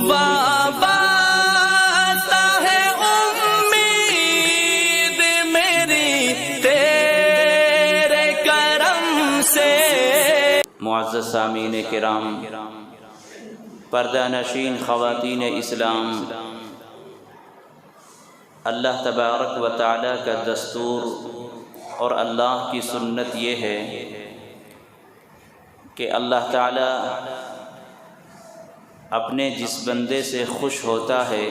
وابستہ ہے امید میری تیرے کرم سے۔ معزز سامعین کرام، پردہ نشین خواتین اسلام، اللہ تبارک و تعالیٰ کا دستور اور اللہ کی سنت یہ ہے کہ اللہ تعالیٰ اپنے جس بندے سے خوش ہوتا ہے،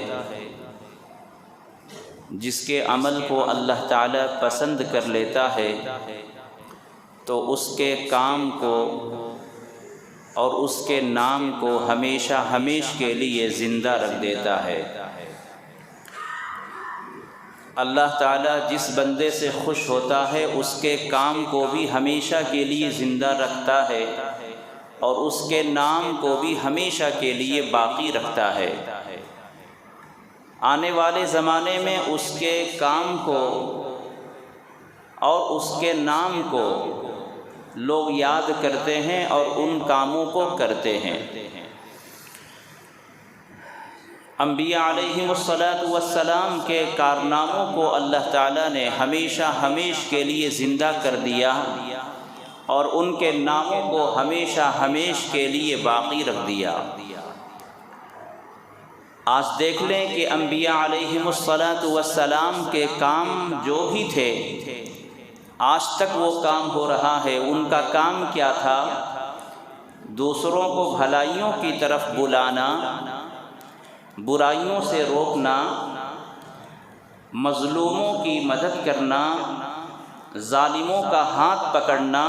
جس کے عمل کو اللہ تعالیٰ پسند کر لیتا ہے، تو اس کے کام کو اور اس کے نام کو ہمیشہ ہمیش کے لیے زندہ رکھ دیتا ہے۔ اللہ تعالیٰ جس بندے سے خوش ہوتا ہے اس کے کام کو بھی ہمیشہ کے لیے زندہ رکھتا ہے اور اس کے نام کو بھی ہمیشہ کے لیے باقی رکھتا ہے۔ آنے والے زمانے میں اس کے کام کو اور اس کے نام کو لوگ یاد کرتے ہیں اور ان کاموں کو کرتے ہیں۔ انبیاء علیہم السلام کے کارناموں کو اللہ تعالیٰ نے ہمیشہ ہمیش کے لیے زندہ کر دیا اور ان کے ناموں کو ہمیشہ ہمیش کے لیے باقی رکھ دیا۔ آج دیکھ لیں کہ انبیاء علیہم السلام کے کام جو بھی تھے آج تک وہ کام ہو رہا ہے۔ ان کا کام کیا تھا؟ دوسروں کو بھلائیوں کی طرف بلانا، برائیوں سے روکنا، مظلوموں کی مدد کرنا، ظالموں کا ہاتھ پکڑنا،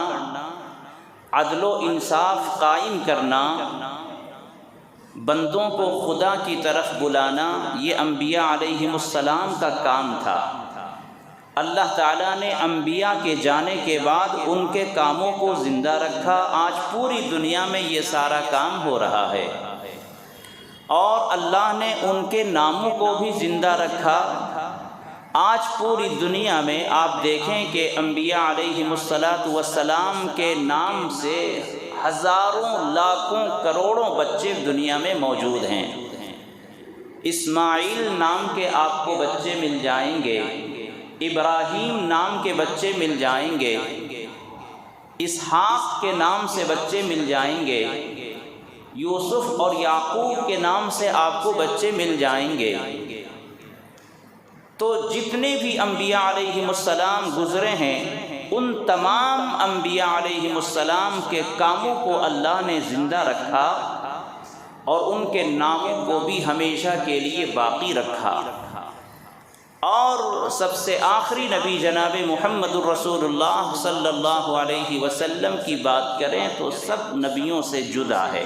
عدل و انصاف قائم کرنا، بندوں کو خدا کی طرف بلانا، یہ انبیاء علیہم السلام کا کام تھا۔ اللہ تعالیٰ نے انبیاء کے جانے کے بعد ان کے کاموں کو زندہ رکھا۔ آج پوری دنیا میں یہ سارا کام ہو رہا ہے اور اللہ نے ان کے ناموں کو بھی زندہ رکھا۔ آج پوری دنیا میں آپ دیکھیں کہ انبیاء علیہم السلام کے نام سے ہزاروں، لاکھوں، کروڑوں بچے دنیا میں موجود ہیں۔ اسماعیل نام کے آپ کو بچے مل جائیں گے، ابراہیم نام کے بچے مل جائیں گے، اسحاق کے نام سے بچے مل جائیں گے، یوسف اور یعقوب کے نام سے آپ کو بچے مل جائیں گے۔ تو جتنے بھی انبیاء علیہم السلام گزرے ہیں ان تمام انبیاء علیہم السلام کے کاموں کو اللہ نے زندہ رکھا اور ان کے ناموں کو بھی ہمیشہ کے لیے باقی رکھا۔ اور سب سے آخری نبی جناب محمد الرسول اللہ صلی اللہ علیہ وسلم کی بات کریں تو سب نبیوں سے جدا ہے۔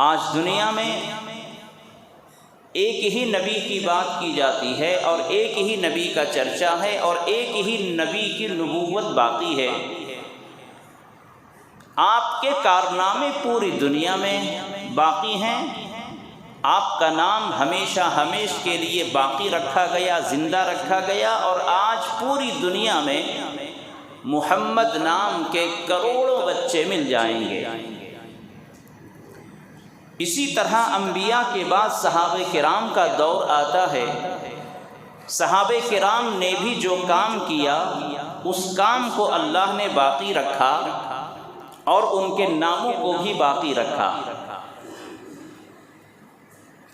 آج دنیا میں ایک ہی نبی کی بات کی جاتی ہے اور ایک ہی نبی کا چرچا ہے اور ایک ہی نبی کی نبوت باقی ہے۔ آپ کے کارنامے پوری دنیا میں باقی ہیں، آپ کا نام ہمیشہ ہمیش کے لیے باقی رکھا گیا، زندہ رکھا گیا، اور آج پوری دنیا میں محمد نام کے کروڑوں بچے مل جائیں گے۔ اسی طرح انبیاء کے بعد صحابہ کرام کا دور آتا ہے۔ صحابہ کرام نے بھی جو کام کیا اس کام کو اللہ نے باقی رکھا اور ان کے ناموں کو بھی باقی رکھا۔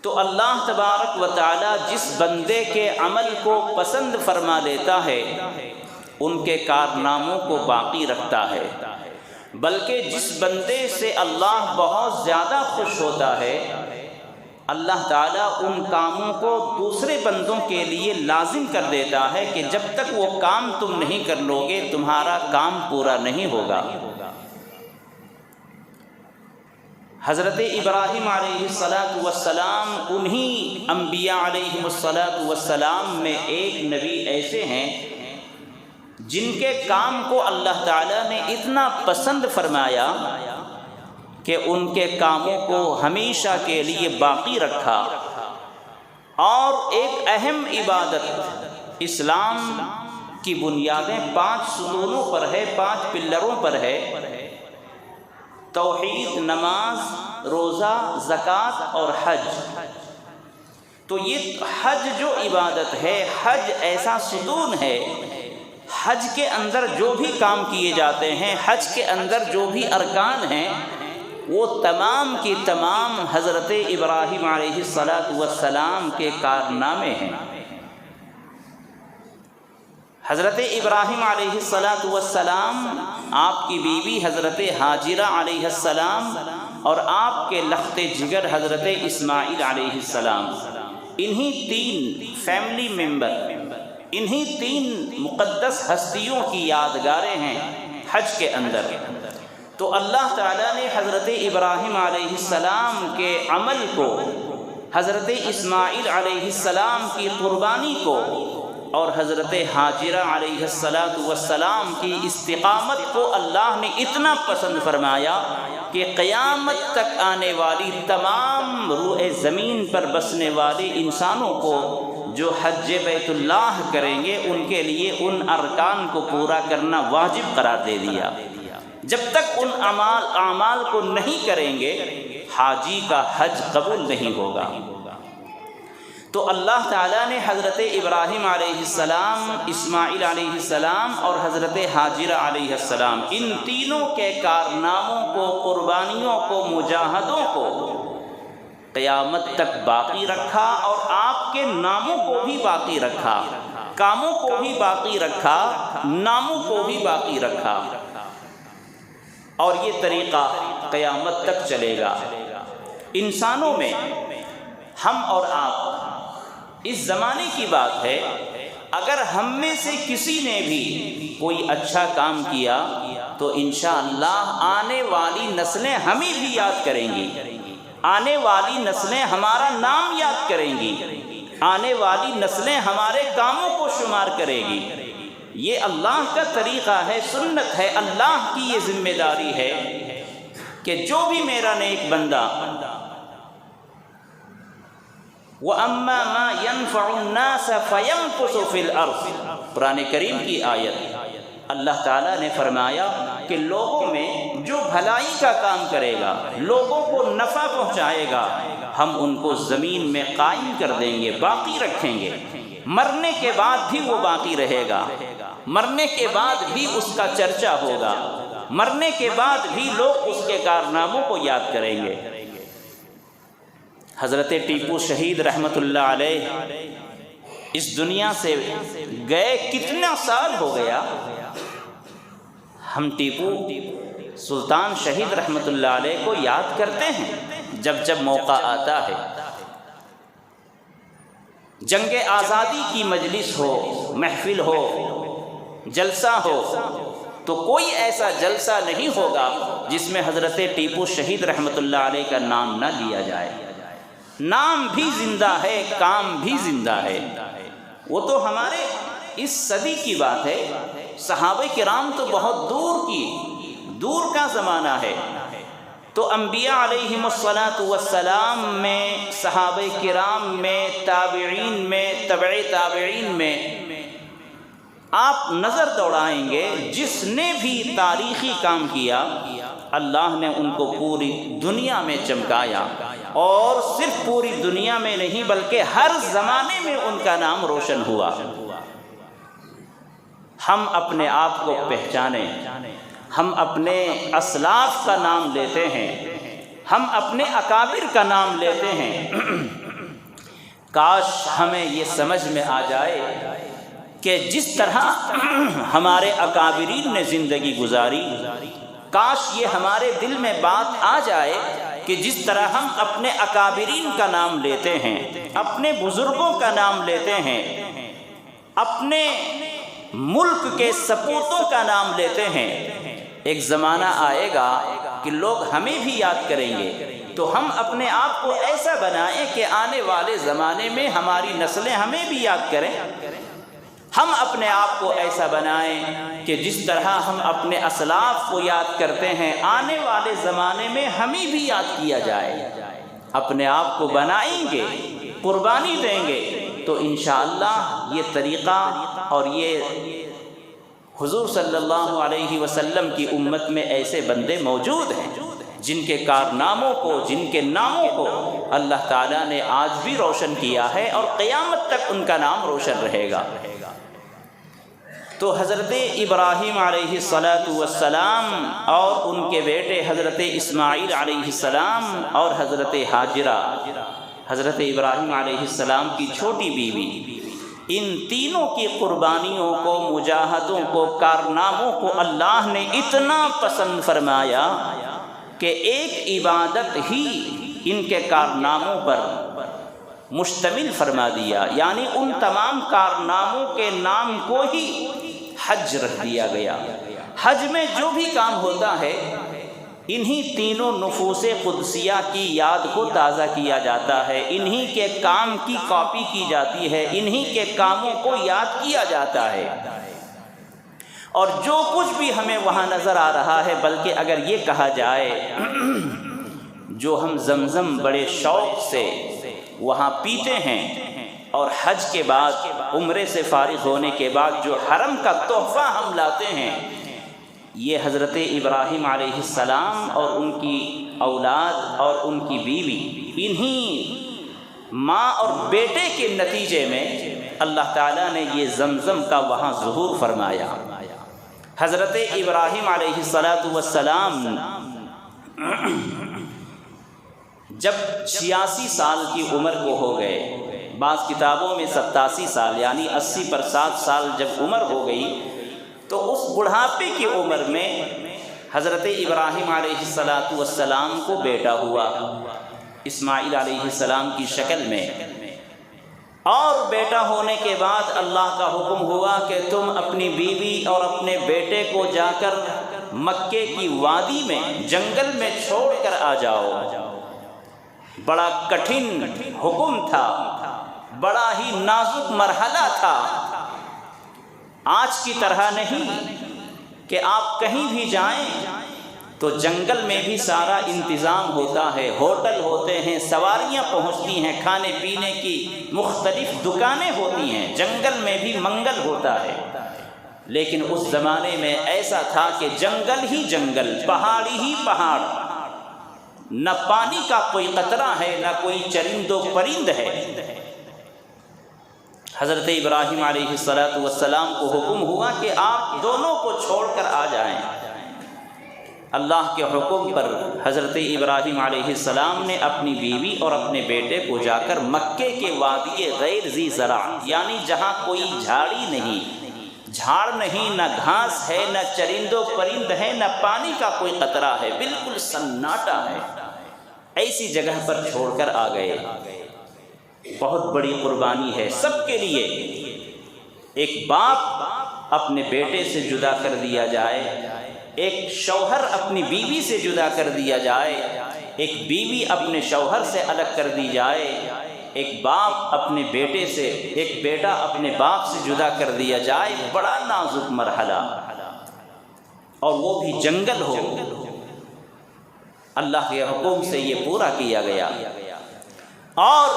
تو اللہ تبارک و تعالی جس بندے کے عمل کو پسند فرما لیتا ہے ان کے کارناموں کو باقی رکھتا ہے، بلکہ جس بندے سے اللہ بہت زیادہ خوش ہوتا ہے اللہ تعالیٰ ان کاموں کو دوسرے بندوں کے لیے لازم کر دیتا ہے کہ جب تک وہ کام تم نہیں کر لو گے تمہارا کام پورا نہیں ہوگا۔ حضرت ابراہیم علیہ السلام انہی انبیاء علیہ السلام میں ایک نبی ایسے ہیں جن کے کام کو اللہ تعالیٰ نے اتنا پسند فرمایا کہ ان کے کاموں کو ہمیشہ کے لیے باقی رکھا۔ اور ایک اہم عبادت، اسلام کی بنیادیں 5 ستونوں پر ہے، 5 پلروں پر ہے۔ توحید، نماز، روزہ، زکوٰۃ اور حج۔ تو یہ حج جو عبادت ہے، حج ایسا ستون ہے، حج کے اندر جو بھی کام کیے جاتے ہیں، حج کے اندر جو بھی ارکان ہیں، وہ تمام کی تمام حضرت ابراہیم علیہ السلام کے کارنامے ہیں۔ حضرت ابراہیم علیہ السلام، آپ کی بیوی حضرت ہاجرہ علیہ السلام اور آپ کے لخت جگر حضرت اسماعیل علیہ السلام، انہی تین فیملی ممبر، انہی تین مقدس ہستیوں کی یادگاریں ہیں حج کے اندر۔ تو اللہ تعالیٰ نے حضرت ابراہیم علیہ السلام کے عمل کو، حضرت اسماعیل علیہ السلام کی قربانی کو اور حضرت ہاجرہ علیہ السلام کی استقامت کو اللہ نے اتنا پسند فرمایا کہ قیامت تک آنے والی تمام روئے زمین پر بسنے والے انسانوں کو جو حج بیت اللہ کریں گے، ان کے لیے ان ارکان کو پورا کرنا واجب قرار دے دیا۔ جب تک ان اعمال کو نہیں کریں گے، حاجی کا حج قبول نہیں ہوگا۔ تو اللہ تعالیٰ نے حضرت ابراہیم علیہ السلام، اسماعیل علیہ السلام اور حضرت ہاجرہ علیہ السلام، ان تینوں کے کارناموں کو، قربانیوں کو، مجاہدوں کو قیامت تک باقی رکھا، اور آپ کے ناموں کو بھی باقی رکھا، کاموں کو بھی باقی رکھا، ناموں کو بھی باقی رکھا، اور یہ طریقہ قیامت تک چلے گا۔ انسانوں میں ہم اور آپ، اس زمانے کی بات ہے، اگر ہم میں سے کسی نے بھی کوئی اچھا کام کیا تو انشاءاللہ آنے والی نسلیں ہمیں بھی یاد کریں گی، آنے والی نسلیں ہمارا نام یاد کریں گی، آنے والی نسلیں ہمارے کاموں کو شمار کرے گی۔ یہ اللہ کا طریقہ ہے، سنت ہے، اللہ کی یہ ذمہ داری ہے کہ جو بھی میرا نیک بندہ وَأَمَّا مَا يَنْفَعُ النَّاسَ فَيَمْكُثُ فِي الْأَرْضِ، قرآن کریم کی آیت۔ اللہ تعالیٰ نے فرمایا کہ لوگوں میں جو بھلائی کا کام کرے گا، لوگوں کو نفع پہنچائے گا، ہم ان کو زمین میں قائم کر دیں گے، باقی رکھیں گے۔ مرنے کے بعد بھی وہ باقی رہے گا، مرنے کے بعد بھی اس کا چرچا ہوگا، مرنے کے بعد بھی لوگ اس کے کارناموں کو یاد کریں گے۔ حضرت ٹیپو شہید رحمۃ اللہ علیہ اس دنیا سے گئے کتنا سال ہو گیا، ہم ٹیپو سلطان شہید رحمۃ اللہ علیہ کو یاد کرتے ہیں جب جب موقع آتا ہے۔ جنگ آزادی کی مجلس ہو، محفل ہو، جلسہ ہو، تو کوئی ایسا جلسہ نہیں ہوگا جس میں حضرت ٹیپو شہید رحمۃ اللہ علیہ کا نام نہ لیا جائے۔ نام بھی زندہ ہے، کام بھی زندہ ہے۔ وہ تو ہمارے اس صدی کی بات ہے، صحابہ کرام تو بہت دور کا زمانہ ہے۔ تو انبیاء علیہم السلام میں، صحابہ کرام میں، تابعین میں، تبع تابعین میں آپ نظر دوڑائیں گے، جس نے بھی تاریخی کام کیا اللہ نے ان کو پوری دنیا میں چمکایا، اور صرف پوری دنیا میں نہیں بلکہ ہر زمانے میں ان کا نام روشن ہوا۔ ہم اپنے آپ کو پہچانیں، ہم اپنے اسلاف کا نام لیتے ہیں، ہم اپنے اکابر کا نام لیتے ہیں۔ کاش ہمیں یہ سمجھ میں آ جائے کہ جس طرح ہمارے اکابرین نے زندگی گزاری، کاش یہ ہمارے دل میں بات آ جائے کہ جس طرح ہم اپنے اکابرین کا نام لیتے ہیں، اپنے بزرگوں کا نام لیتے ہیں، اپنے ملک کے سپوتوں کا نام لیتے ہیں، ایک زمانہ آئے گا کہ لوگ ہمیں بھی یاد کریں گے۔ تو ہم اپنے آپ کو ایسا بنائیں کہ آنے والے زمانے میں ہماری نسلیں ہمیں بھی یاد کریں۔ ہم اپنے آپ کو ایسا بنائیں کہ جس طرح ہم اپنے اسلاف کو یاد کرتے ہیں، آنے والے زمانے میں ہمیں بھی یاد کیا جائے۔ اپنے آپ کو بنائیں گے، قربانی دیں گے، تو انشاءاللہ یہ طریقہ اور یہ حضور صلی اللہ علیہ وسلم کی امت میں ایسے بندے موجود ہیں۔ جن کے کارناموں کو، جن کے ناموں کو اللہ تعالیٰ نے آج بھی روشن کیا ہے اور قیامت تک ان کا نام روشن رہے گا۔ تو حضرت ابراہیم علیہ السلام اور ان کے بیٹے حضرت اسماعیل علیہ السلام اور حضرت ہاجرہ، حضرت ابراہیم علیہ السلام کی چھوٹی بیوی، ان تینوں کی قربانیوں کو، مجاہدوں کو، کارناموں کو اللہ نے اتنا پسند فرمایا کہ ایک عبادت ہی ان کے کارناموں پر مشتمل فرما دیا، یعنی ان تمام کارناموں کے نام کو ہی حج رکھ دیا گیا۔ حج میں جو بھی کام ہوتا ہے انہی تینوں نفوس قدسیہ کی یاد کو تازہ کیا جاتا ہے، انہی کے کام کی کاپی کی جاتی ہے، انہی کے کاموں کو یاد کیا جاتا ہے۔ اور جو کچھ بھی ہمیں وہاں نظر آ رہا ہے، بلکہ اگر یہ کہا جائے جو ہم زمزم بڑے شوق سے وہاں پیتے ہیں، اور حج کے بعد عمرے سے فارغ ہونے کے بعد جو حرم کا تحفہ ہم لاتے ہیں، یہ حضرت ابراہیم علیہ السلام اور ان کی اولاد اور ان کی بیوی، انہی ماں اور بیٹے کے نتیجے میں اللہ تعالیٰ نے یہ زمزم کا وہاں ظہور فرمایا۔ حضرت ابراہیم علیہ السلام جب 86 سال کی عمر کو ہو گئے، بعض کتابوں میں 87 سال یعنی 80 پر 7 سال جب عمر ہو گئی، تو اس بڑھاپے کی عمر میں حضرت ابراہیم علیہ السلام کو بیٹا ہوا اسماعیل علیہ السلام کی شکل میں، اور بیٹا ہونے کے بعد اللہ کا حکم ہوا کہ تم اپنی بیوی اور اپنے بیٹے کو جا کر مکے کی وادی میں، جنگل میں چھوڑ کر آ جاؤ۔ بڑا کٹھن حکم تھا، بڑا ہی نازک مرحلہ تھا۔ آج کی طرح نہیں کہ آپ کہیں بھی جائیں تو جنگل میں بھی سارا انتظام ہوتا ہے، ہوٹل ہوتے ہیں، سواریاں پہنچتی ہیں، کھانے پینے کی مختلف دکانیں ہوتی ہیں، جنگل میں بھی منگل ہوتا ہے۔ لیکن اس زمانے میں ایسا تھا کہ جنگل ہی جنگل، پہاڑی ہی پہاڑ، نہ پانی کا کوئی قطرہ ہے، نہ کوئی چرند و پرند ہے۔ حضرت ابراہیم علیہ السلام کو حکم ہوا کہ آپ دونوں کو چھوڑ کر آ جائیں۔ اللہ کے حکم پر حضرت ابراہیم علیہ السلام نے اپنی بیوی اور اپنے بیٹے کو جا کر مکے کے وادی غیر ذی زرع، یعنی جہاں کوئی جھاڑی نہیں، جھاڑ نہیں، نہ گھاس ہے، نہ چرند و پرند ہے، نہ پانی کا کوئی قطرہ ہے، بالکل سناٹا ہے، ایسی جگہ پر چھوڑ کر آ گئے۔ بہت بڑی قربانی ہے سب کے لیے، ایک باپ اپنے بیٹے سے جدا کر دیا جائے، ایک شوہر اپنی بیوی سے جدا کر دیا جائے، ایک بیوی اپنے شوہر سے الگ کر دی جائے، ایک باپ اپنے بیٹے سے، ایک بیٹا اپنے باپ سے جدا کر دیا جائے، بڑا نازک مرحلہ، اور وہ بھی جنگل ہو۔ اللہ کے حکم سے یہ پورا کیا گیا۔ اور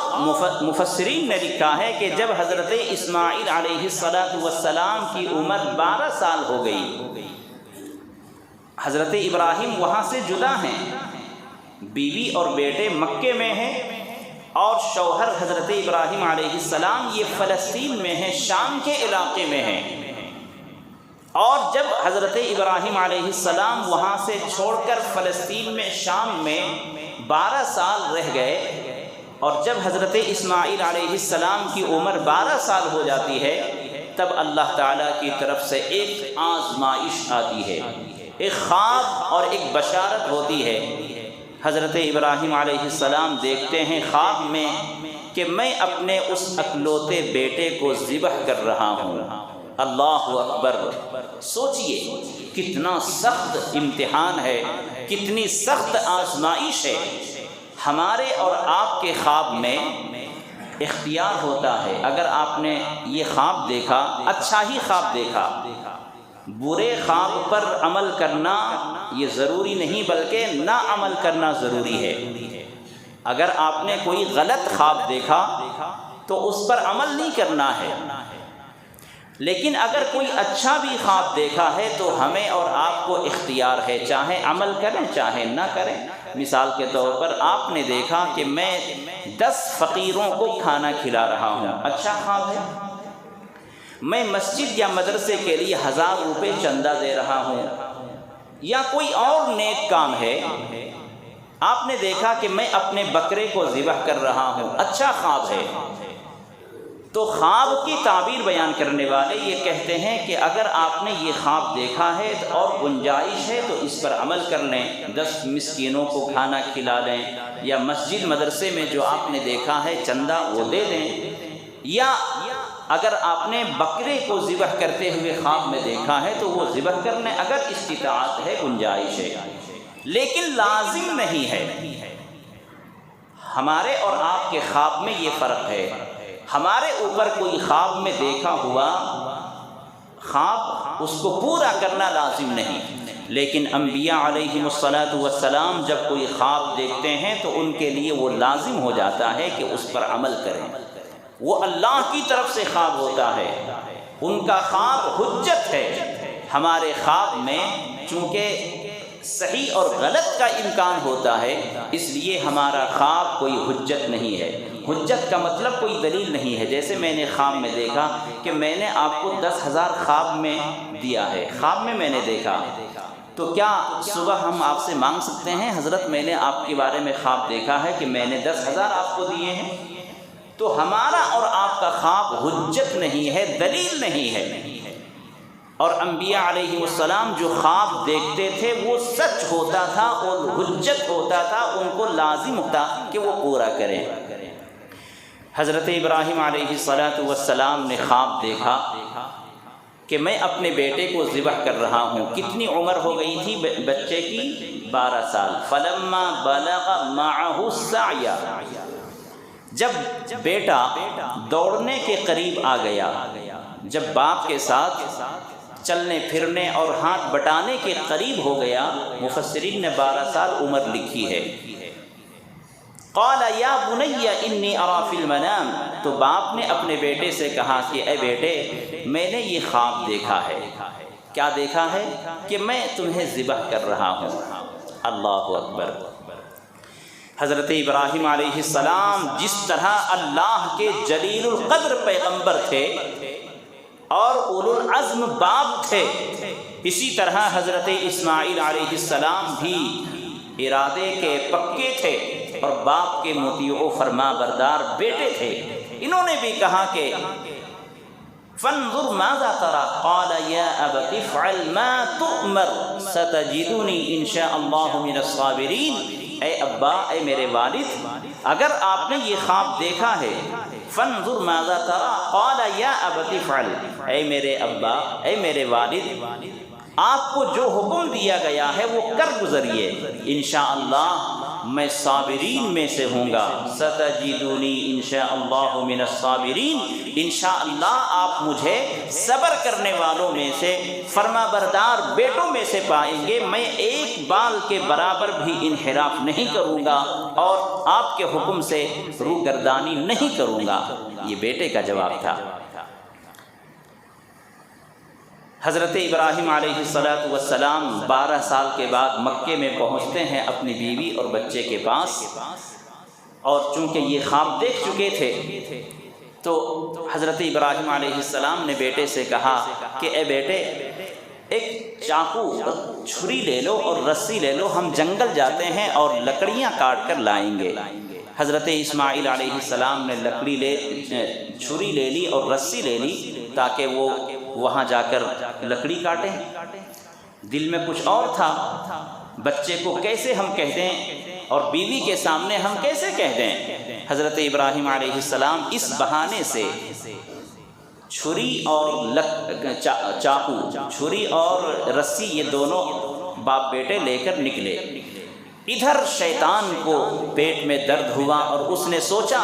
مفسرین نے لکھا ہے کہ جب حضرت اسماعیل علیہ السلام کی عمر 12 سال ہو گئی، حضرت ابراہیم وہاں سے جدا ہیں، بیوی اور بیٹے مکے میں ہیں، اور شوہر حضرت ابراہیم علیہ السلام یہ فلسطین میں ہیں، شام کے علاقے میں ہیں۔ اور جب حضرت ابراہیم علیہ السلام وہاں سے چھوڑ کر فلسطین میں، شام میں 12 سال رہ گئے، اور جب حضرت اسماعیل علیہ السلام کی عمر 12 سال ہو جاتی ہے، تب اللہ تعالیٰ کی طرف سے ایک آزمائش آتی ہے، ایک خواب اور ایک بشارت ہوتی ہے۔ حضرت ابراہیم علیہ السلام دیکھتے ہیں خواب میں کہ میں اپنے اس اکلوتے بیٹے کو ذبح کر رہا ہوں۔ اللہ اکبر! سوچئے کتنا سخت امتحان ہے، کتنی سخت آزمائش ہے۔ ہمارے اور آپ کے خواب میں اختیار ہوتا ہے، اگر آپ نے یہ خواب دیکھا، اچھا ہی خواب دیکھا، برے خواب پر عمل کرنا یہ ضروری نہیں بلکہ نہ عمل کرنا ضروری ہے۔ اگر آپ نے کوئی غلط خواب دیکھا تو اس پر عمل نہیں کرنا ہے، لیکن اگر کوئی اچھا بھی خواب دیکھا ہے تو ہمیں اور آپ کو اختیار ہے، چاہے عمل کریں چاہے نہ کریں۔ مثال کے طور پر آپ نے دیکھا کہ میں 10 فقیروں کو کھانا کھلا رہا ہوں، اچھا خواب ہے۔ میں مسجد یا مدرسے کے لیے 1000 روپے چندہ دے رہا ہوں، یا کوئی اور نیک کام ہے۔ آپ نے دیکھا کہ میں اپنے بکرے کو ذبح کر رہا ہوں، اچھا خواب ہے۔ تو خواب کی تعبیر بیان کرنے والے یہ کہتے ہیں کہ اگر آپ نے یہ خواب دیکھا ہے اور گنجائش ہے تو اس پر عمل کر لیں، 10 مسکینوں کو کھانا کھلا لیں، یا مسجد مدرسے میں جو آپ نے دیکھا ہے چندہ وہ دے دیں، یا اگر آپ نے بکرے کو ذبح کرتے ہوئے خواب میں دیکھا ہے تو وہ ذبح کر لیں، اگر استطاعت ہے، گنجائش ہے، لیکن لازم نہیں ہے۔ ہمارے اور آپ کے خواب میں یہ فرق ہے، ہمارے اوپر کوئی خواب میں دیکھا ہوا خواب اس کو پورا کرنا لازم نہیں، لیکن انبیاء علیہم الصلاۃ جب کوئی خواب دیکھتے ہیں تو ان کے لیے وہ لازم ہو جاتا ہے کہ اس پر عمل کریں۔ وہ اللہ کی طرف سے خواب ہوتا ہے، ان کا خواب حجت ہے۔ ہمارے خواب میں چونکہ صحیح اور غلط کا امکان ہوتا ہے، اس لیے ہمارا خواب کوئی حجت نہیں ہے۔ حجت کا مطلب کوئی دلیل نہیں ہے۔ جیسے میں نے خواب میں دیکھا کہ میں نے آپ کو 10,000 خواب میں دیا ہے، خواب میں نے دیکھا، تو کیا صبح ہم آپ سے مانگ سکتے ہیں حضرت میں نے آپ کے بارے میں خواب دیکھا ہے کہ میں نے 10,000 آپ کو دیے ہیں؟ تو ہمارا اور آپ کا خواب حجت نہیں ہے، دلیل نہیں ہے۔ اور انبیاء علیہ السلام جو خواب دیکھتے تھے وہ سچ ہوتا تھا اور حجت ہوتا تھا، ان کو لازم ہوتا کہ وہ پورا کریں۔ حضرت ابراہیم علیہ السلام نے خواب دیکھا کہ میں اپنے بیٹے کو ذبح کر رہا ہوں۔ کتنی عمر ہو گئی تھی بچے کی؟ 12 سال۔ فلما بلغ معه السعی، جب بیٹا دوڑنے کے قریب آ گیا، جب باپ کے ساتھ چلنے پھرنے اور ہاتھ بٹانے کے قریب ہو گیا، مفسرین نے 12 سال عمر لکھی ہے۔ قال یا بنی انی اری فی المنام، تو باپ نے اپنے بیٹے سے کہا کہ اے بیٹے میں نے یہ خواب دیکھا ہے۔ کیا دیکھا ہے؟ کہ میں تمہیں ذبح کر رہا ہوں۔ اللہ اکبر۔ حضرت ابراہیم علیہ السلام جس طرح اللہ کے جلیل القدر پیغمبر تھے اور اولو العزم باپ تھے، اسی طرح حضرت اسماعیل علیہ السلام بھی ارادے کے پکے تھے اور باپ کے مطیع و فرما بردار بیٹے تھے۔ انہوں نے بھی کہا کہ فانظر ماذا ترى قال یا ابت افعل ما تؤمر ستجدنی ان شاء اللہ من الصابرین۔ اے ابا، اے میرے والد، اگر آپ نے یہ خواب دیکھا ہے، فانظر ماذا ترى قال یا ابت افعل، اے میرے ابا، اے میرے والد، آپ کو جو حکم دیا گیا ہے وہ کر گزریے، انشاءاللہ میں صابرین میں سے ہوں گا۔ ستجدونی انشاءاللہ من الصابرین، انشاءاللہ آپ مجھے صبر کرنے والوں میں سے، فرما بردار بیٹوں میں سے پائیں گے۔ میں ایک بال کے برابر بھی انحراف نہیں کروں گا اور آپ کے حکم سے روگردانی نہیں کروں گا۔ یہ بیٹے کا جواب تھا۔ حضرت ابراہیم علیہ السلام 12 سال کے بعد مکے میں پہنچتے ہیں اپنی بیوی اور بچے کے پاس، اور چونکہ یہ خواب دیکھ چکے تھے تو حضرت ابراہیم علیہ السلام نے بیٹے سے کہا کہ اے بیٹے، ایک چاقو چھری لے لو اور رسی لے لو، ہم جنگل جاتے ہیں اور لکڑیاں کاٹ کر لائیں گے۔ حضرت اسماعیل علیہ السلام نے چھری لے لی اور رسی لے لی تاکہ وہ وہاں جا کر لکڑی کاٹیں۔ دل میں کچھ اور تھا، بچے کو کیسے ہم کہہ دیں اور بیوی کے سامنے ہم کیسے کہہ دیں؟ حضرت ابراہیم علیہ السلام اس بہانے سے چھری اور چاقو، چھری اور رسی، یہ دونوں باپ بیٹے لے کر نکلے۔ ادھر شیطان کو پیٹ میں درد ہوا اور اس نے سوچا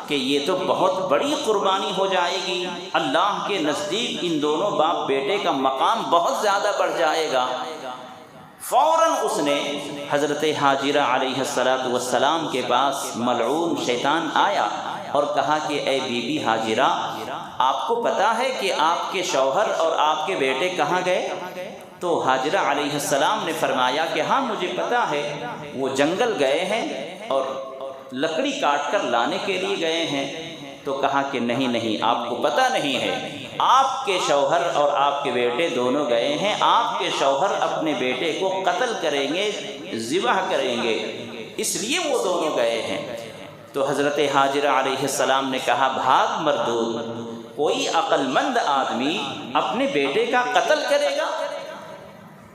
کہ یہ تو بہت بڑی قربانی ہو جائے گی، اللہ کے نزدیک ان دونوں باپ بیٹے کا مقام بہت زیادہ بڑھ جائے گا۔ فوراً اس نے حضرت حاجرہ علیہ السلام کے پاس ملعون شیطان آیا اور کہا کہ اے بی بی حاجرہ، آپ کو پتہ ہے کہ آپ کے شوہر اور آپ کے بیٹے کہاں گئے؟ تو حاجرہ علیہ السلام نے فرمایا کہ ہاں مجھے پتہ ہے، وہ جنگل گئے ہیں اور لکڑی کاٹ کر لانے کے لیے گئے ہیں۔ تو کہا کہ نہیں، آپ کو پتہ نہیں ہے، آپ کے شوہر اور آپ کے بیٹے دونوں گئے ہیں، آپ کے شوہر اپنے بیٹے کو قتل کریں گے، ذبح کریں گے، اس لیے وہ دونوں گئے ہیں۔ تو حضرت حاجرہ علیہ السلام نے کہا بھاگ مردود، کوئی عقل مند آدمی اپنے بیٹے کا قتل کرے گا؟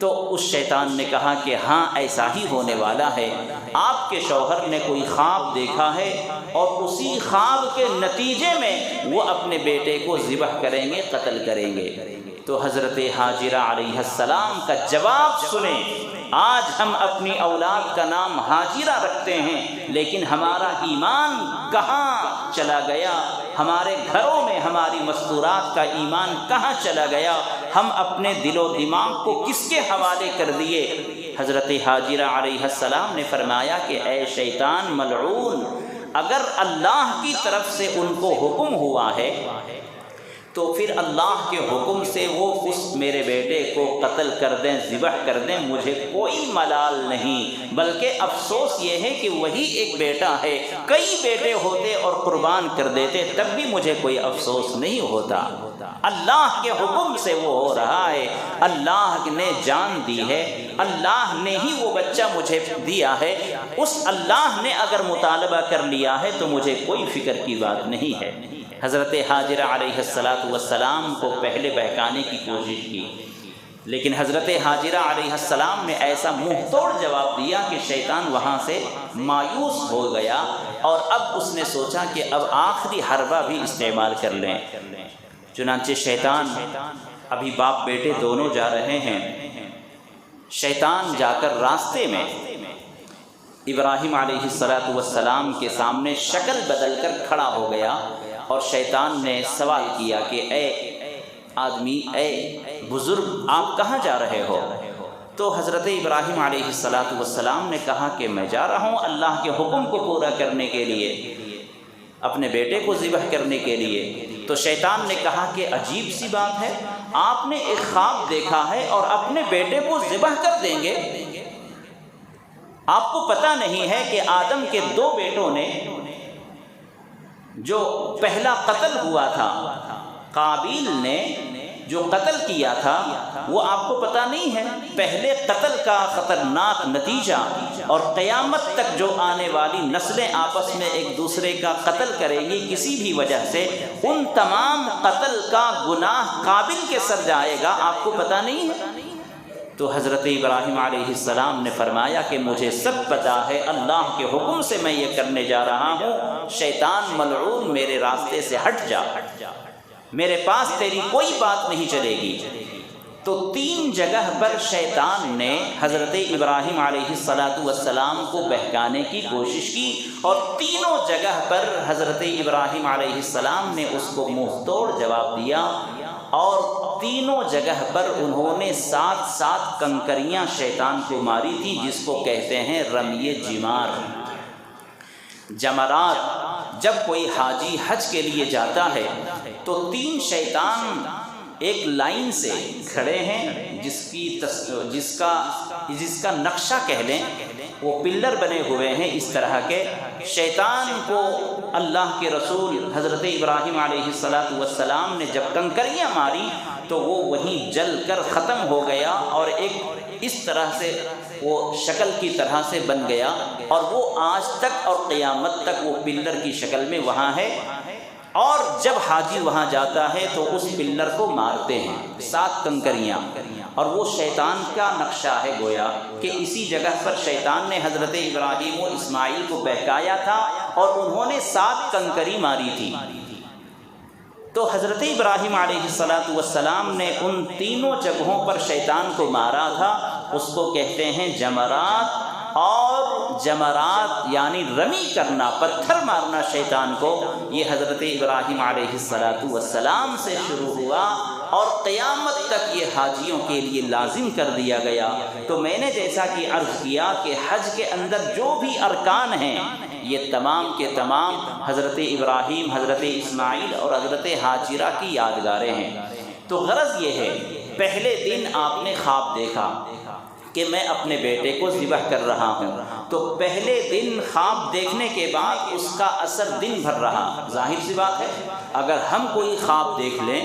تو اس شیطان نے کہا کہ ہاں ایسا ہی ہونے والا ہے، آپ کے شوہر نے کوئی خواب دیکھا ہے اور اسی خواب کے نتیجے میں وہ اپنے بیٹے کو ذبح کریں گے، قتل کریں گے۔ تو حضرت حاجرہ علیہ السلام کا جواب سنیں، آج ہم اپنی اولاد کا نام حاجرہ رکھتے ہیں، لیکن ہمارا ایمان کہاں چلا گیا؟ ہمارے گھروں میں ہماری مستورات کا ایمان کہاں چلا گیا؟ ہم اپنے دل و دماغ کو کس کے حوالے کر دیے؟ حضرت حاجرہ علیہ السلام نے فرمایا کہ اے شیطان ملعون، اگر اللہ کی طرف سے ان کو حکم ہوا ہے تو پھر اللہ کے حکم سے وہ اس میرے بیٹے کو قتل کر دیں، ذبح کر دیں، مجھے کوئی ملال نہیں، بلکہ افسوس یہ ہے کہ وہی ایک بیٹا ہے، کئی بیٹے ہوتے اور قربان کر دیتے تب بھی مجھے کوئی افسوس نہیں ہوتا۔ اللہ کے حکم سے وہ ہو رہا ہے، اللہ نے جان دی ہے، اللہ نے ہی وہ بچہ مجھے دیا ہے، اس اللہ نے اگر مطالبہ کر لیا ہے تو مجھے کوئی فکر کی بات نہیں ہے۔ حضرت حاجرہ علیہ السلام کو پہلے بہکانے کی کوشش کی، لیکن حضرت حاجرہ علیہ السلام نے ایسا منہ توڑ جواب دیا کہ شیطان وہاں سے مایوس ہو گیا، اور اب اس نے سوچا کہ اب آخری حربہ بھی استعمال کر لیں۔ چنانچہ شیطان، ابھی باپ بیٹے دونوں جا رہے ہیں، شیطان جا کر راستے میں ابراہیم علیہ السلام کے سامنے شکل بدل کر کھڑا ہو گیا، اور شیطان نے سوال کیا کہ اے آدمی، اے بزرگ، آپ کہاں جا رہے ہو؟ تو حضرت ابراہیم علیہ السلام نے کہا کہ میں جا رہا ہوں اللہ کے حکم کو پورا کرنے کے لیے، اپنے بیٹے کو ذبح کرنے کے لیے۔ تو شیطان نے کہا کہ عجیب سی بات ہے، آپ نے ایک خواب دیکھا ہے اور اپنے بیٹے کو ذبح کر دیں گے؟ آپ کو پتہ نہیں ہے کہ آدم کے 2 بیٹوں نے جو پہلا قتل ہوا تھا، قابیل نے جو قتل کیا تھا، وہ آپ کو پتہ نہیں ہے؟ پہلے قتل کا خطرناک نتیجہ اور قیامت تک جو آنے والی نسلیں آپس میں ایک دوسرے کا قتل کریں گی کسی بھی وجہ سے، ان تمام قتل کا گناہ قابل کے سر جائے گا، آپ کو پتہ نہیں ہے؟ تو حضرت ابراہیم علیہ السلام نے فرمایا کہ مجھے سب پتہ ہے، اللہ کے حکم سے میں یہ کرنے جا رہا ہوں، شیطان ملعون میرے راستے سے ہٹ جا، میرے پاس تیری کوئی بات نہیں چلے گی۔ تو 3 جگہ پر شیطان نے حضرت ابراہیم علیہ السلام کو بہکانے کی کوشش کی، اور تینوں جگہ پر حضرت ابراہیم علیہ السلام نے اس کو منہ توڑ جواب دیا، اور تینوں جگہ پر انہوں نے 7 کنکریاں شیطان کو ماری تھی، جس کو کہتے ہیں رمی جمرات۔ جب کوئی حاجی حج کے لیے جاتا ہے تو 3 شیطان ایک لائن سے کھڑے ہیں، جس کا نقشہ کہہ لیں، وہ پلر بنے ہوئے ہیں اس طرح کے۔ شیطان کو اللہ کے رسول حضرت ابراہیم علیہ السلام نے جب کنکریاں ماری تو وہ وہیں جل کر ختم ہو گیا، اور ایک اس طرح سے وہ شکل کی طرح سے بن گیا، اور وہ آج تک اور قیامت تک وہ پلر کی شکل میں وہاں ہے۔ اور جب حاجی وہاں جاتا ہے تو اس پلر کو مارتے ہیں 7 کنکریاں، اور وہ شیطان کا نقشہ ہے گویا کہ اسی جگہ پر شیطان نے حضرت ابراہیم و اسماعیل کو بہکایا تھا، اور انہوں نے 7 کنکری ماری تھی۔ تو حضرت ابراہیم علیہ السلام نے ان تینوں جگہوں پر شیطان کو مارا تھا، اس کو کہتے ہیں جمرات۔ اور جمرات یعنی رمی کرنا، پتھر مارنا شیطان کو، یہ حضرت ابراہیم علیہ السلام سے شروع ہوا، اور قیامت تک یہ حاجیوں کے لیے لازم کر دیا گیا۔ تو میں نے جیسا کہ عرض کیا کہ حج کے اندر جو بھی ارکان ہیں یہ تمام کے تمام حضرت ابراہیم، حضرت اسماعیل اور حضرت ہاجرہ کی یادگاریں ہیں۔ تو غرض یہ ہے، پہلے دن آپ نے خواب دیکھا کہ میں اپنے بیٹے کو ذبح کر رہا ہوں، تو پہلے دن خواب دیکھنے کے بعد اس کا اثر دن بھر رہا۔ ظاہر سی بات ہے، اگر ہم کوئی خواب دیکھ لیں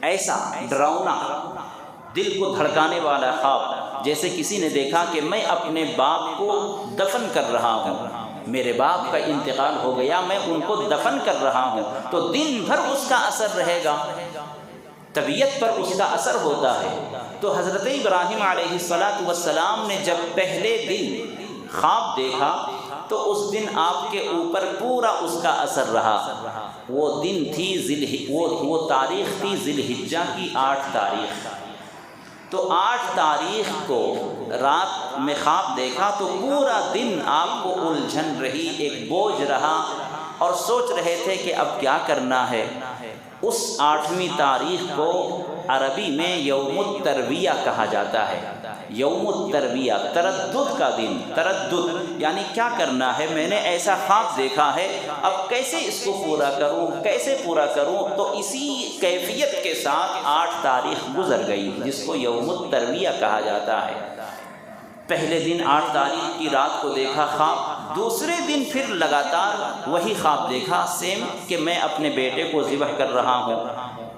ایسا ڈراؤنا، دل کو دھڑکانے والا خواب، جیسے کسی نے دیکھا کہ میں اپنے باپ کو دفن کر رہا ہوں، میرے باپ کا انتقال ہو گیا، میں ان کو دفن کر رہا ہوں، تو دن بھر اس کا اثر رہے گا، طبیعت پر اس کا اثر ہوتا ہے۔ تو حضرت ابراہیم علیہ السلام نے جب پہلے دن خواب دیکھا تو اس دن آپ کے اوپر پورا اس کا اثر رہا۔ وہ دن تھی وہ تاریخ تھی ذی الحجہ کی 8 تاریخ۔ تو 8 تاریخ کو رات میں خواب دیکھا تو پورا دن آپ کو الجھن رہی، ایک بوجھ رہا اور سوچ رہے تھے کہ اب کیا کرنا ہے۔ اس 8ویں تاریخ کو عربی میں یوم الترویہ کہا جاتا ہے۔ یوم الترویہ، تردد کا دن، تردد یعنی کیا کرنا ہے، میں نے ایسا خواب دیکھا ہے، اب کیسے اس کو پورا کروں، کیسے پورا کروں۔ تو اسی کیفیت کے ساتھ 8 تاریخ گزر گئی، جس کو یوم الترویہ کہا جاتا ہے۔ پہلے دن 8 تاریخ کی رات کو دیکھا خواب، دوسرے دن پھر لگاتار وہی خواب دیکھا سیم کہ میں اپنے بیٹے کو ذبح کر رہا ہوں۔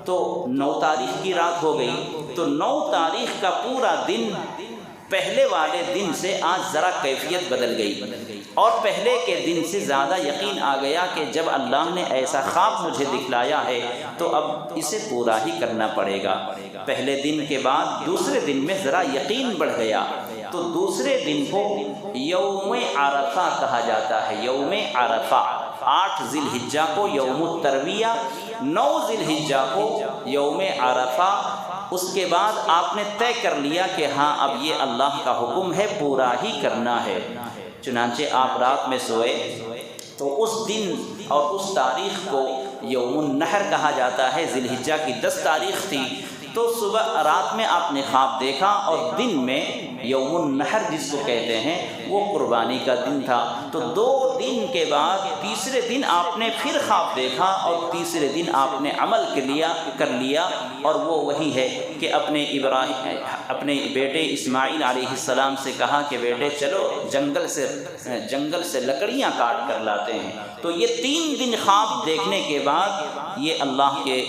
تو 9 تاریخ کی رات ہو گئی، تو 9 تاریخ کا پورا دن پہلے والے دن سے آج ذرا کیفیت بدل گئی، اور پہلے کے دن سے زیادہ یقین آ گیا کہ جب اللہ نے ایسا خواب مجھے دکھلایا ہے تو اب اسے پورا ہی کرنا پڑے گا۔ پہلے دن کے بعد دوسرے دن میں ذرا یقین بڑھ گیا، تو دوسرے دن کو یوم عرفہ کہا جاتا ہے۔ یوم عرفہ، 8 ذی الحجہ کو یوم الترویہ، 9 ذی الحجہ کو یوم عرفہ۔ اس کے بعد آپ نے طے کر لیا کہ ہاں اب یہ اللہ کا حکم ہے، پورا ہی کرنا ہے۔ چنانچہ آپ رات میں سوئے تو اس دن اور اس تاریخ کو یوم النحر کہا جاتا ہے۔ ذی الحجہ کی 10 تاریخ تھی، تو صبح رات میں آپ نے خواب دیکھا، اور دن میں یوم النحر جس کو کہتے ہیں وہ قربانی کا دن تھا۔ تو 2 دن کے بعد تیسرے دن آپ نے پھر خواب دیکھا، اور تیسرے دن آپ نے عمل کر لیا، اور وہ وہی ہے کہ اپنے بیٹے اسماعیل علیہ السلام سے کہا کہ بیٹے چلو جنگل سے لکڑیاں کاٹ کر لاتے ہیں۔ تو یہ 3 دن خواب دیکھنے کے بعد یہ اللہ کے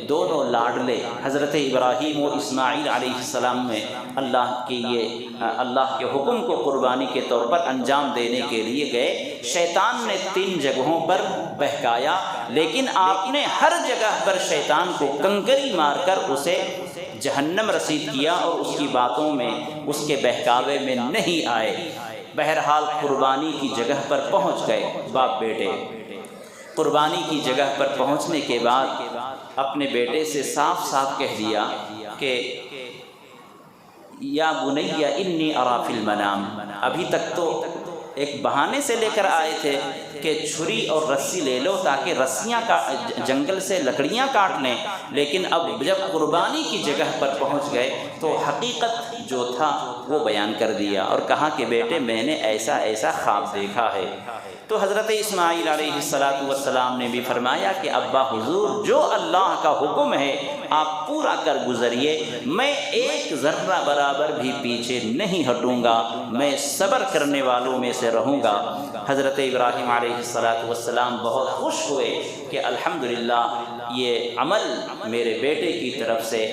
دونوں لاڈلے حضرت ابراہیم و اسماعیل علیہ السلام میں اللہ کے حکم کو قربانی کے طور پر انجام دینے کے لیے گئے۔ شیطان نے 3 جگہوں پر بہکایا، لیکن آپ نے ہر جگہ پر شیطان کو کنکری مار کر اسے جہنم رسید کیا، اور اس کی باتوں میں، اس کے بہکاوے میں نہیں آئے۔ بہرحال قربانی کی جگہ پر پہنچ گئے باپ بیٹے۔ قربانی کی جگہ پر پہنچنے کے بعد اپنے بیٹے سے صاف صاف کہہ دیا کہ یا بنی انی اری فی المنام۔ ابھی تک تو ایک بہانے سے لے کر آئے تھے کہ چھری اور رسی لے لو تاکہ رسیاں جنگل سے لکڑیاں کاٹ لیں، لیکن اب جب قربانی کی جگہ پر پہنچ گئے تو حقیقت جو تھا وہ بیان کر دیا، اور کہا کہ بیٹے میں نے ایسا ایسا خواب دیکھا ہے۔ تو حضرت اسماعیل علیہ السلام نے بھی فرمایا کہ ابا حضور جو اللہ کا حکم ہے آپ پورا کر گزریے، میں ایک ذرہ برابر بھی پیچھے نہیں ہٹوں گا، میں صبر کرنے والوں میں سے رہوں گا۔ حضرت ابراہیم علیہ السلام بہت خوش ہوئے کہ الحمدللہ یہ عمل میرے بیٹے کی طرف سے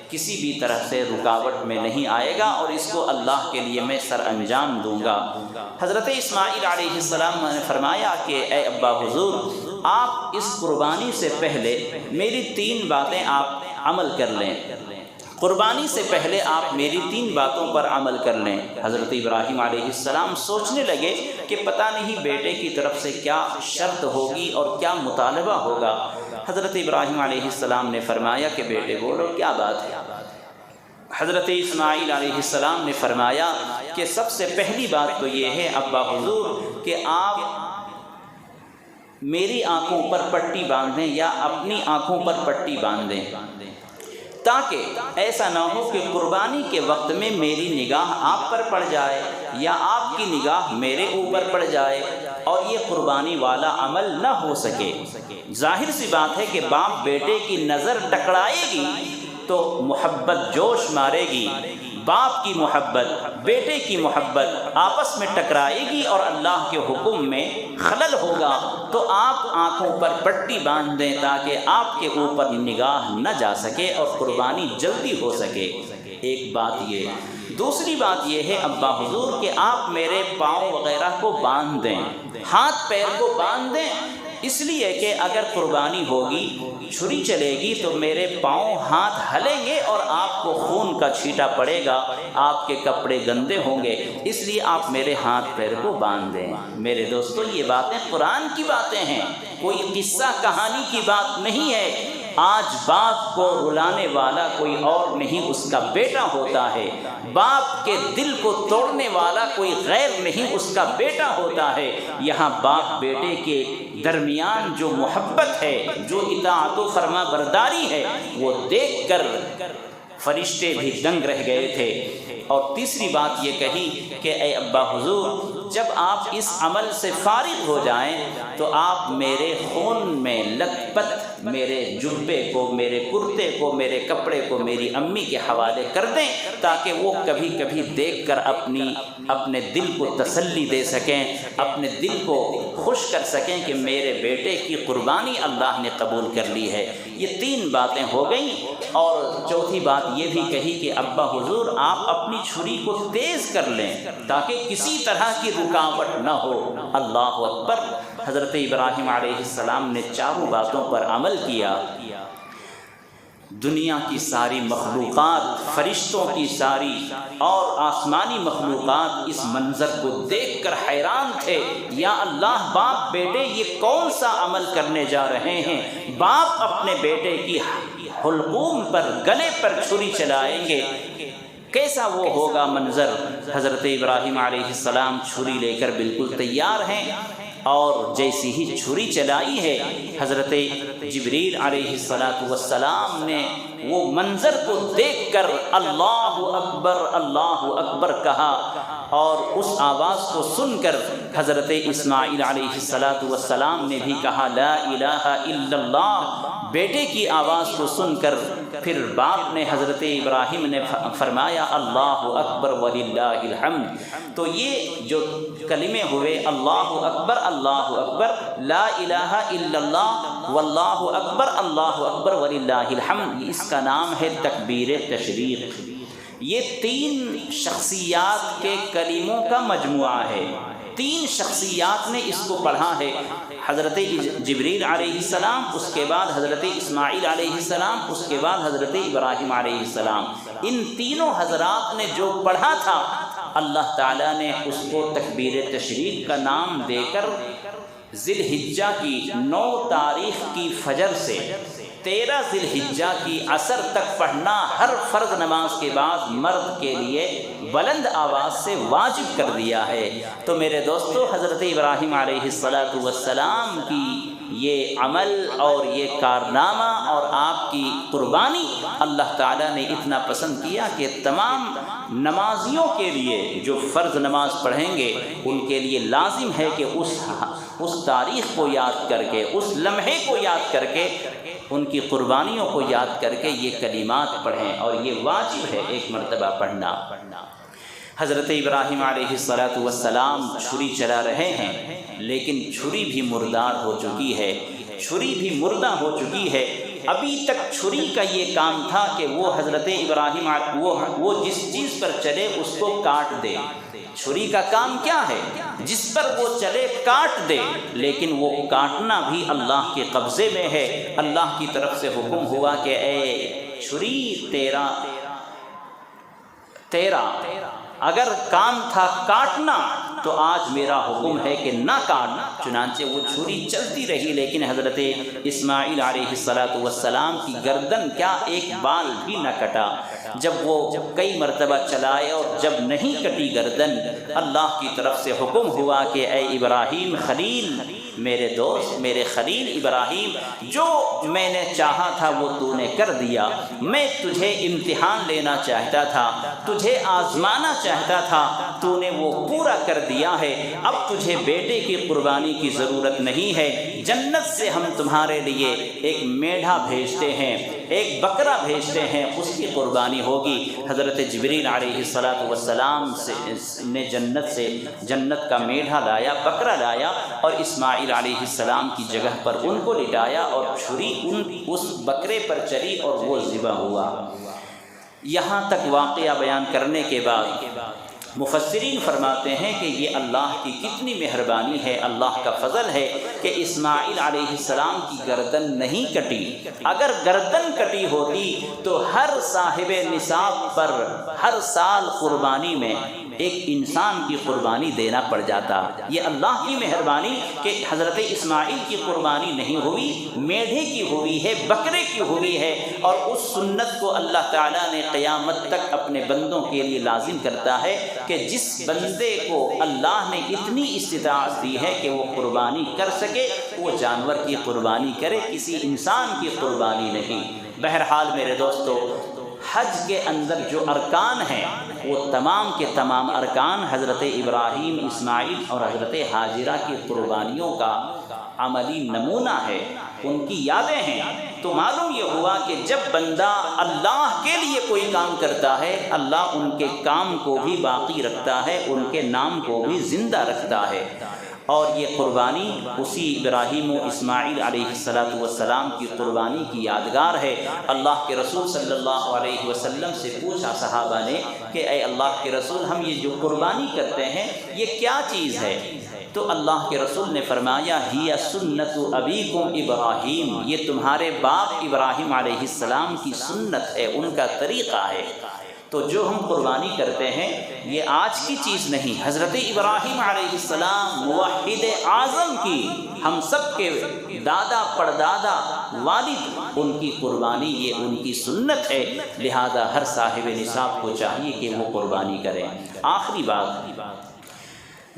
کسی بھی طرح سے رکاوٹ میں نہیں آئے گا، اور اس کو اللہ کے لیے میں سر انجام دوں گا۔ حضرت اسماعیل علیہ السلام نے فرمایا کہ اے ابا حضور، آپ اس قربانی سے پہلے میری 3 باتیں آپ عمل کر لیں، قربانی سے پہلے آپ میری 3 باتوں پر عمل کر لیں۔ حضرت ابراہیم علیہ السلام سوچنے لگے کہ پتہ نہیں بیٹے کی طرف سے کیا شرط ہوگی اور کیا مطالبہ ہوگا۔ حضرت ابراہیم علیہ السلام نے فرمایا کہ بیٹے بولو کیا بات ہے۔ حضرت اسماعیل علیہ السلام نے فرمایا کہ سب سے پہلی بات تو یہ ہے ابا حضور کہ آپ میری آنکھوں پر پٹی باندھیں یا اپنی آنکھوں پر پٹی باندھیں، تاکہ ایسا نہ ہو کہ قربانی کے وقت میں میری نگاہ آپ پر پڑ جائے یا آپ کی نگاہ میرے اوپر پڑ جائے اور یہ قربانی والا عمل نہ ہو سکے۔ ظاہر سی بات ہے کہ باپ بیٹے کی نظر ٹکرائے گی تو محبت جوش مارے گی، باپ کی محبت بیٹے کی محبت آپس میں ٹکرائے گی اور اللہ کے حکم میں خلل ہوگا، تو آپ آنکھوں پر پٹی باندھ دیں تاکہ آپ کے اوپر نگاہ نہ جا سکے اور قربانی جلدی ہو سکے۔ ایک بات یہ، دوسری بات یہ ہے ابا حضور کہ آپ میرے پاؤں وغیرہ کو باندھ دیں، ہاتھ پیر کو باندھ دیں، اس لیے کہ اگر قربانی ہوگی، چھری چلے گی تو میرے پاؤں ہاتھ ہلیں گے اور آپ کو خون کا چھیٹا پڑے گا، آپ کے کپڑے گندے ہوں گے، اس لیے آپ میرے ہاتھ پیر کو باندھ دیں۔ میرے دوستو، یہ باتیں قرآن کی باتیں ہیں، کوئی قصہ کہانی کی بات نہیں ہے۔ آج باپ کو رلانے والا کوئی اور نہیں، اس کا بیٹا ہوتا ہے۔ باپ کے دل کو توڑنے والا کوئی غیر نہیں، اس کا بیٹا ہوتا ہے۔ یہاں باپ بیٹے کے درمیان جو محبت ہے، جو اطاعت و فرما برداری ہے، وہ دیکھ کر فرشتے بھی دنگ رہ گئے تھے۔ اور تیسری بات یہ کہی کہ اے ابا حضور، جب آپ اس عمل سے فارغ ہو جائیں تو آپ میرے خون میں لت پت میرے جبے کو، میرے کرتے کو، میرے کپڑے کو میری امی کے حوالے کر دیں تاکہ وہ کبھی کبھی دیکھ کر اپنے دل کو تسلی دے سکیں، اپنے دل کو خوش کر سکیں کہ میرے بیٹے کی قربانی اللہ نے قبول کر لی ہے۔ یہ تین باتیں ہو گئیں، اور چوتھی بات یہ بھی کہی کہ ابا حضور آپ اپنی چھری کو تیز کر لیں تاکہ کسی طرح کی رکاوٹ نہ ہو۔ اللہ اکبر! حضرت ابراہیم علیہ السلام نے چاروں باتوں پر عمل کیا۔ دنیا کی ساری مخلوقات، فرشتوں کی ساری اور آسمانی مخلوقات اس منظر کو دیکھ کر حیران تھے۔ یا اللہ، باپ بیٹے یہ کون سا عمل کرنے جا رہے ہیں؟ باپ اپنے بیٹے کی حلقوم پر، گلے پر چھری چلائیں گے، کیسا وہ ہوگا منظر؟ حضرت ابراہیم علیہ السلام چھری لے کر بالکل تیار ہیں، اور جیسی ہی چھری چلائی ہے حضرت جبریل علیہ السلام نے وہ منظر کو دیکھ کر اللہ اکبر کہا، اور اس آواز کو سن کر حضرت اسماعیل علیہ السلام نے بھی کہا لا الہ الا اللہ۔ بیٹے کی آواز کو سن کر پھر باپ نے، حضرت ابراہیم نے فرمایا اللہ اکبر وللہ الحمد۔ تو یہ جو کلمے ہوئے اللہ اکبر، لا الہ الا اللہ، واللہ اکبر وللہ الحمد، اس کا نام ہے تکبیر تشریق۔ یہ تین شخصیات کے کلموں کا مجموعہ ہے، تین شخصیات نے اس کو پڑھا ہے، حضرت جبریل علیہ السلام، اس کے بعد حضرت اسماعیل علیہ السلام، اس کے بعد حضرت ابراہیم علیہ السلام۔ ان تینوں حضرات نے جو پڑھا تھا، اللہ تعالیٰ نے اس کو تکبیر تشریق کا نام دے کر ذی الحجہ کی 9 تاریخ کی فجر سے 13 ذی الحجہ کی عصر تک پڑھنا ہر فرض نماز کے بعد مرد کے لیے بلند آواز سے واجب کر دیا ہے۔ تو میرے دوستو، حضرت ابراہیم علیہ السلام کی یہ عمل اور یہ کارنامہ اور آپ کی قربانی اللہ تعالیٰ نے اتنا پسند کیا کہ تمام نمازیوں کے لیے جو فرض نماز پڑھیں گے ان کے لیے لازم ہے کہ اس تاریخ کو یاد کر کے، اس لمحے کو یاد کر کے، ان کی قربانیوں کو یاد کر کے یہ کلمات پڑھیں، اور یہ واجب ہے ایک مرتبہ پڑھنا۔ حضرت ابراہیم علیہ السلام چھری چلا رہے ہیں، لیکن چھری بھی مردار ہو چکی ہے، چھری بھی مردہ ہو چکی ہے۔ ابھی تک چھری کا یہ کام تھا کہ وہ حضرت ابراہیم وہ جس چیز پر چلے اس کو کاٹ دے۔ چھری کا کام کیا ہے؟ جس پر وہ چلے کاٹ دے، لیکن وہ کاٹنا بھی اللہ کے قبضے میں ہے۔ اللہ کی طرف سے حکم ہوا کہ اے چھری، تیرا اگر کام تھا کاٹنا تو آج میرا حکم ہے کہ نہ کاٹنا۔ چنانچہ وہ چھری چلتی رہی، لیکن حضرت اسماعیل علیہ السلام کی گردن کیا ایک بال بھی نہ کٹا۔ جب وہ کئی مرتبہ چلائے اور جب نہیں کٹی گردن، اللہ کی طرف سے حکم ہوا کہ اے ابراہیم خلیل، میرے دوست، میرے خلیل ابراہیم، جو میں نے چاہا تھا وہ تو نے کر دیا۔ میں تجھے امتحان لینا چاہتا تھا، تجھے آزمانا چاہتا تھا، تو نے وہ پورا کر دیا ہے۔ اب تجھے بیٹے کی قربانی کی ضرورت نہیں ہے، جنت سے ہم تمہارے لیے ایک میڑھا بھیجتے ہیں، ایک بکرا بھیجتے ہیں، اس کی قربانی ہوگی۔ حضرت جبریل علیہ السلام نے جنت کا میڑھا لایا، بکرا لایا، اور اسماعیل علیہ السلام کی جگہ پر ان کو لٹایا، اور چھری اس بکرے پر چلی اور وہ ذبح ہوا۔ یہاں تک واقعہ بیان کرنے کے بعد مفسرین فرماتے ہیں کہ یہ اللہ کی کتنی مہربانی ہے، اللہ کا فضل ہے کہ اسماعیل علیہ السلام کی گردن نہیں کٹی۔ اگر گردن کٹی ہوتی تو ہر صاحب نصاب پر ہر سال قربانی میں ایک انسان کی قربانی دینا پڑ جاتا۔ یہ اللہ کی مہربانی کہ حضرت اسماعیل کی قربانی نہیں ہوئی، میڑھے کی ہوئی ہے، بکرے کی ہوئی ہے، اور اس سنت کو اللہ تعالیٰ نے قیامت تک اپنے بندوں کے لیے لازم کرتا ہے کہ جس بندے کو اللہ نے اتنی استطاعت دی ہے کہ وہ قربانی کر سکے، وہ جانور کی قربانی کرے، کسی انسان کی قربانی نہیں۔ بہرحال میرے دوستو، حج کے اندر جو ارکان ہیں وہ تمام کے تمام ارکان حضرت ابراہیم، اسماعیل اور حضرت ہاجرہ کی قربانیوں کا عملی نمونہ ہے، ان کی یادیں ہیں۔ تو معلوم یہ ہوا کہ جب بندہ اللہ کے لیے کوئی کام کرتا ہے، اللہ ان کے کام کو بھی باقی رکھتا ہے، ان کے نام کو بھی زندہ رکھتا ہے۔ اور یہ قربانی اسی ابراہیم و اسماعیل علیہ السلام کی قربانی کی یادگار ہے۔ اللہ کے رسول صلی اللہ علیہ وسلم سے پوچھا صحابہ نے کہ اے اللہ کے رسول، ہم یہ جو قربانی کرتے ہیں یہ کیا چیز ہے؟ تو اللہ کے رسول نے فرمایا، ہی سنت ابیکم ابراہیم، یہ تمہارے باپ ابراہیم علیہ السلام کی سنت ہے، ان کا طریقہ ہے۔ تو جو ہم قربانی کرتے ہیں یہ آج کی چیز نہیں، حضرت ابراہیم علیہ السلام موحد اعظم کی، ہم سب کے دادا پردادا والد، ان کی قربانی یہ ان کی سنت ہے، لہذا ہر صاحب نصاب کو چاہیے کہ وہ قربانی کریں۔ آخری بات،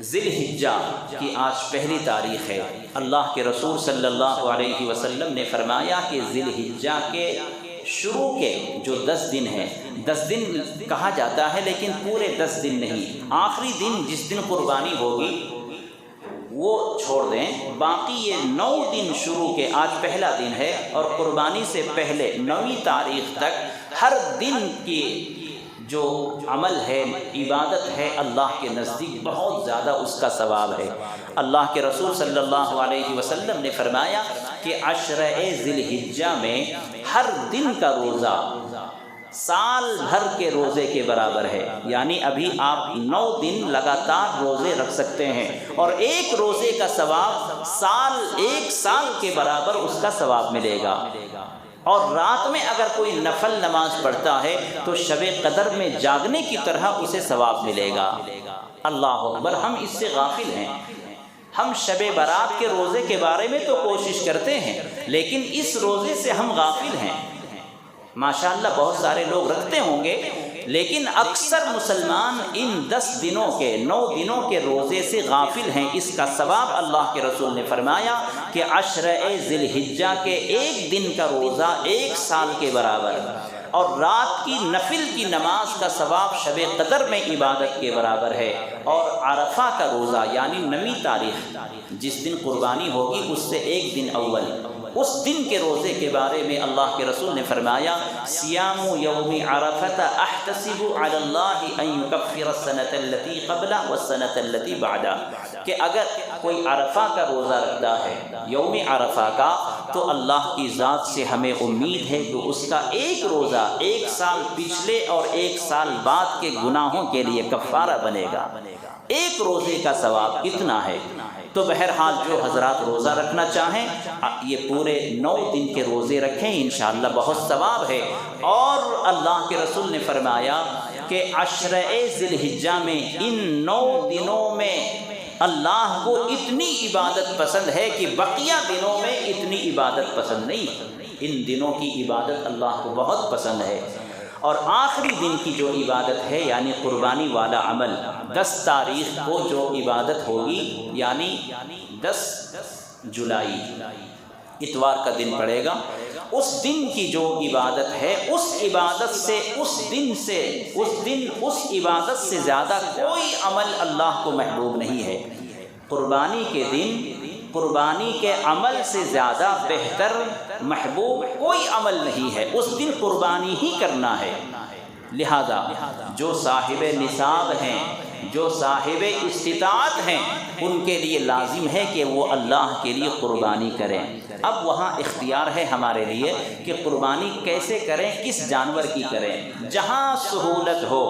ذی الحجہ کی آج پہلی تاریخ ہے۔ اللہ کے رسول صلی اللہ علیہ وسلم نے فرمایا کہ ذی الحجہ کے شروع کے جو 10 دن ہیں، 10 دن کہا جاتا ہے لیکن پورے 10 دن نہیں، آخری دن جس دن قربانی ہوگی وہ چھوڑ دیں، باقی یہ 9 دن شروع کے، آج پہلا دن ہے اور قربانی سے پہلے 9ویں تاریخ تک ہر دن کی جو عمل ہے، عبادت ہے، اللہ کے نزدیک بہت زیادہ اس کا ثواب ہے۔ اللہ کے رسول صلی اللہ علیہ وسلم نے فرمایا کہ عشرہ ذی الحجہ میں ہر دن کا روزہ سال بھر کے روزے کے برابر ہے، یعنی ابھی آپ 9 دن لگاتار روزے رکھ سکتے ہیں اور ایک روزے کا ثواب ایک سال کے برابر اس کا ثواب ملے گا۔ اور رات میں اگر کوئی نفل نماز پڑھتا ہے تو شب قدر میں جاگنے کی طرح اسے ثواب ملے گا۔ اللہ اکبر، ہم اس سے غافل ہیں۔ ہم شب برات کے روزے کے بارے میں تو کوشش کرتے ہیں لیکن اس روزے سے ہم غافل ہیں۔ ماشاءاللہ بہت سارے لوگ رکھتے ہوں گے لیکن اکثر مسلمان ان 10 دنوں کے 9 دنوں کے روزے سے غافل ہیں۔ اس کا ثواب اللہ کے رسول نے فرمایا کہ عشرہ ذی الحجہ کے ایک دن کا روزہ ایک سال کے برابر، اور رات کی نفل کی نماز کا ثواب شب قدر میں عبادت کے برابر ہے، اور عرفہ کا روزہ یعنی 9ویں تاریخ جس دن قربانی ہوگی اس سے ایک دن اول، اس دن کے روزے کے بارے میں اللہ کے رسول نے فرمایا، صیام یوم عرفۃ احتسب علی اللہ ان یکفر السنۃ التي قبلہ والسنۃ التي بعدہ، کہ اگر کوئی عرفہ کا روزہ رکھتا ہے یوم عرفہ کا تو اللہ کی ذات سے ہمیں امید ہے کہ اس کا ایک روزہ ایک سال پچھلے اور ایک سال بعد کے گناہوں کے لیے کفارہ بنے گا۔ ایک روزے کا ثواب اتنا ہے۔ تو بہرحال جو حضرات روزہ رکھنا چاہیں یہ پورے 9 دن کے روزے رکھیں، انشاءاللہ بہت ثواب ہے۔ اور اللہ کے رسول نے فرمایا کہ عشرہ ذی الحجہ میں ان 9 دنوں میں اللہ کو اتنی عبادت پسند ہے کہ بقیہ دنوں میں اتنی عبادت پسند نہیں. ان دنوں کی عبادت اللہ کو بہت پسند ہے. اور آخری دن کی جو عبادت ہے یعنی قربانی والا عمل 10 تاریخ کو جو عبادت ہوگی یعنی 10 جولائی اتوار کا دن پڑے گا. اس دن کی جو عبادت ہے اس عبادت سے اس عبادت سے زیادہ کوئی عمل اللہ کو محبوب نہیں ہے. قربانی کے دن قربانی کے عمل سے زیادہ بہتر محبوب کوئی عمل نہیں ہے. اس دن قربانی ہی کرنا ہے. لہذا جو صاحب نصاب ہیں، جو صاحب استطاعت ہیں، ان کے لیے لازم ہے کہ وہ اللہ کے لیے قربانی کریں. اب وہاں اختیار ہے ہمارے لیے کہ قربانی کیسے کریں، کس جانور کی کریں. جہاں سہولت ہو،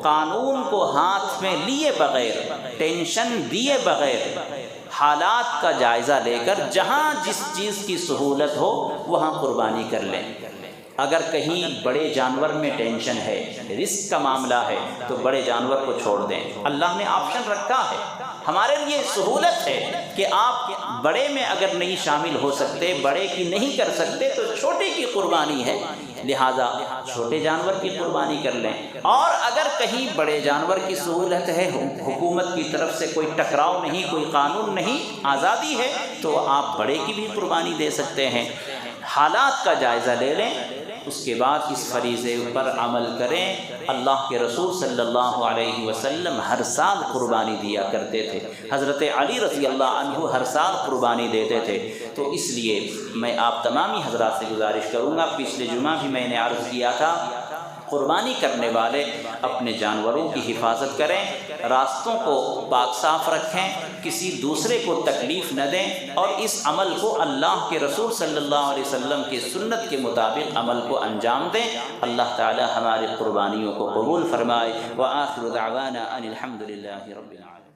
قانون کو ہاتھ میں لیے بغیر، ٹینشن دیے بغیر، حالات کا جائزہ لے کر جہاں جس چیز کی سہولت ہو وہاں قربانی کر لیں. اگر کہیں بڑے جانور میں ٹینشن ہے، رسک کا معاملہ ہے، تو بڑے جانور کو چھوڑ دیں. اللہ نے آپشن رکھا ہے، ہمارے لیے سہولت ہے کہ آپ بڑے میں اگر نہیں شامل ہو سکتے، بڑے کی نہیں کر سکتے، تو چھوٹے کی قربانی ہے، لہذا چھوٹے جانور کی قربانی کر لیں. اور اگر کہیں بڑے جانور کی سہولت ہے، حکومت کی طرف سے کوئی ٹکراؤ نہیں، کوئی قانون نہیں، آزادی ہے، تو آپ بڑے کی بھی قربانی دے سکتے ہیں. حالات کا جائزہ لے لیں، اس کے بعد اس فریضے پر عمل کریں. اللہ کے رسول صلی اللہ علیہ وسلم ہر سال قربانی دیا کرتے تھے. حضرت علی رضی اللہ عنہ ہر سال قربانی دیتے تھے. تو اس لیے میں آپ تمامی حضرات سے گزارش کروں گا، پچھلے جمعہ بھی میں نے عرض کیا تھا، قربانی کرنے والے اپنے جانوروں کی حفاظت کریں، راستوں کو پاک صاف رکھیں، کسی دوسرے کو تکلیف نہ دیں، اور اس عمل کو اللہ کے رسول صلی اللہ علیہ وسلم کی سنت کے مطابق عمل کو انجام دیں. اللہ تعالی ہماری قربانیوں کو قبول فرمائے. وآخر دعوانا ان الحمد للہ رب العالمین.